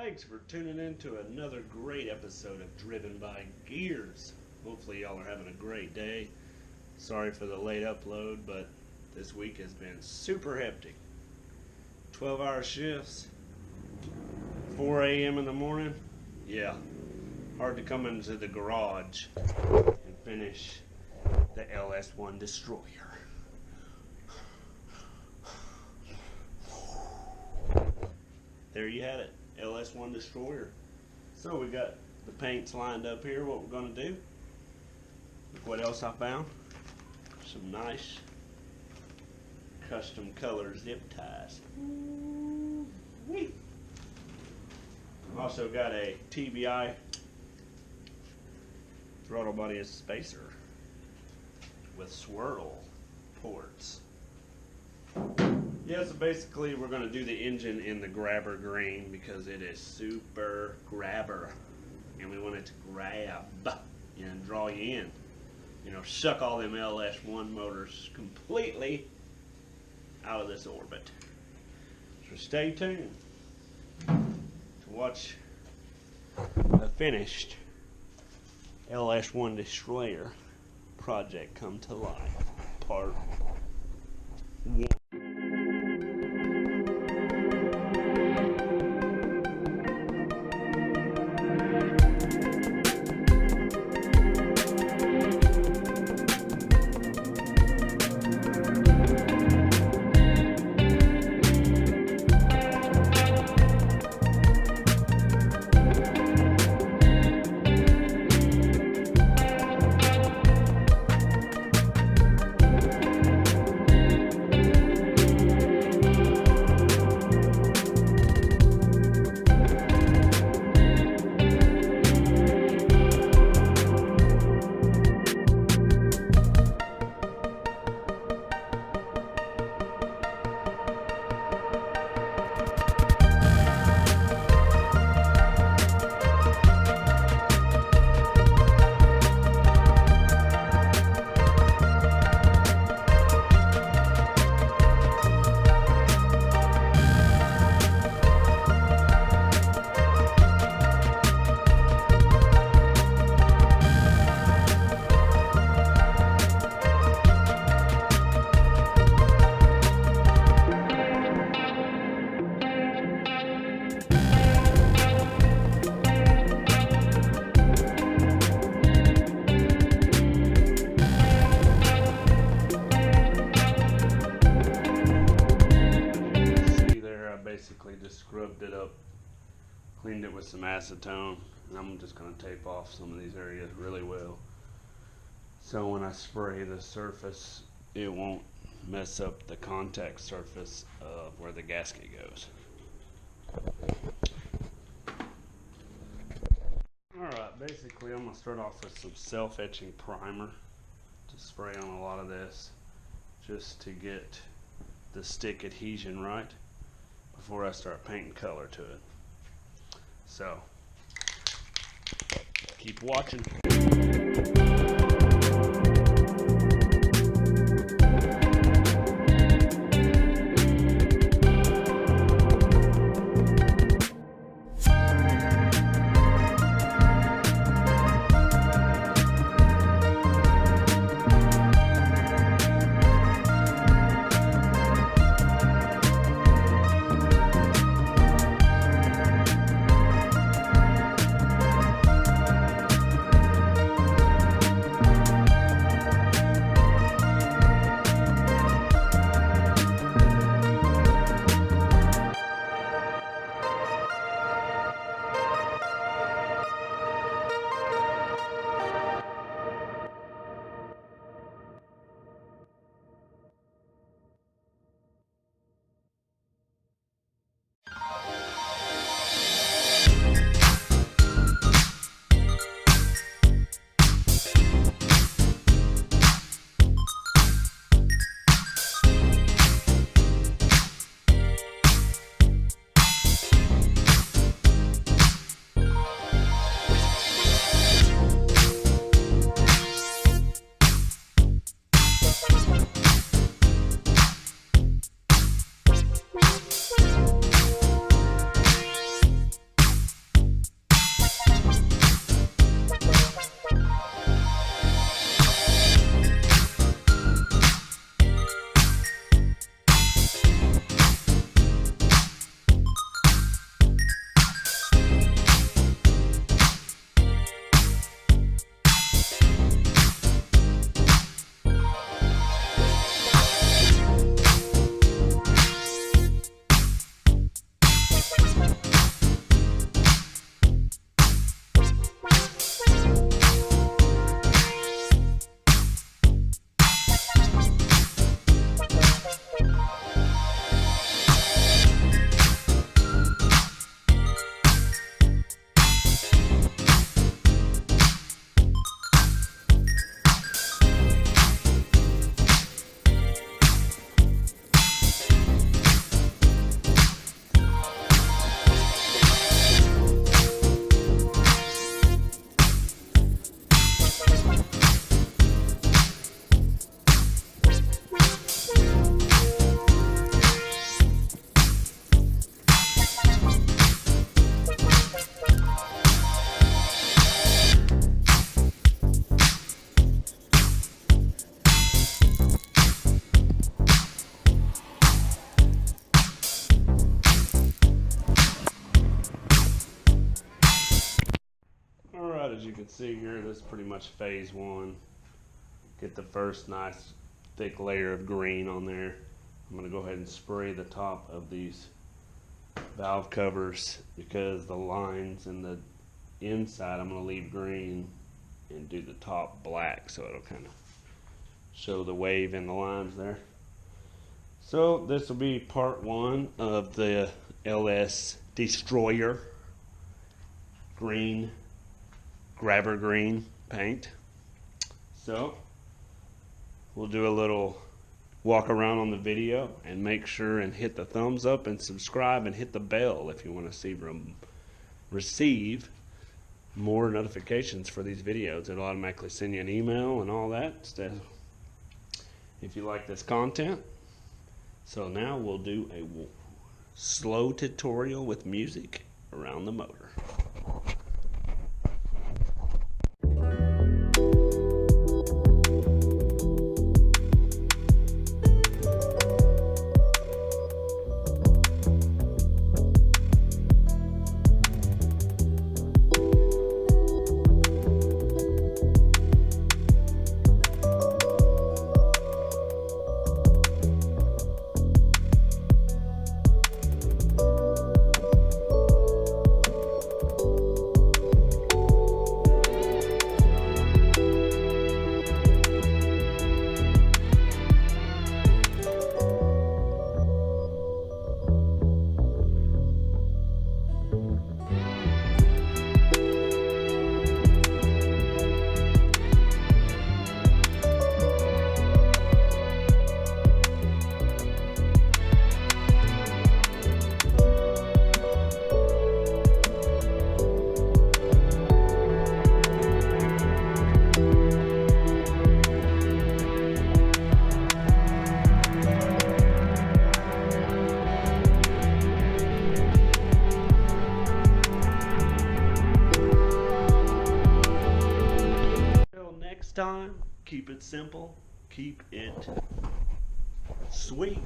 Thanks for tuning in to another great episode of Driven by Gears. Hopefully y'all are having a great day. Sorry for the late upload, but this week has been super hectic. 12-hour shifts, 4 a.m. in the morning. Yeah, hard to come into the garage and finish the LS1 Destroyer. There you had it, LS1 Destroyer. So we got the paints lined up here, what we're going to do. Look what else I found. Some nice custom color zip ties. Whee! Also got a TBI throttle body and spacer with swirl ports. Yeah, so basically we're going to do the engine in the grabber green because it is super grabber and we want it to grab and draw you in. You know, suck all them LS1 motors completely out of this orbit. So stay tuned to watch the finished LS1 Destroyer project come to life. Part 1. Basically just scrubbed it up, cleaned it with some acetone, and I'm just going to tape off some of these areas really well so when I spray the surface it won't mess up the contact surface of where the gasket goes. Alright, basically I'm going to start off with some self-etching primer to spray on a lot of this just to get the stick adhesion right before I start painting color to it. So, keep watching. can see here, this is pretty much phase one. Get the first nice thick layer of green on there. I'm going to go ahead and spray the top of these valve covers because the lines in the inside I'm going to leave green and do the top black, so it'll kind of show the wave in the lines there. So this will be part one of the LS Destroyer green, grabber green paint. So we'll do a little walk around on the video and make sure and hit the thumbs up and subscribe and hit the bell if you want to receive more notifications for these videos. It'll automatically send you an email and all that stuff if you like this content. So now we'll do a slow tutorial with music around the motor. Time, keep it simple, keep it sweet.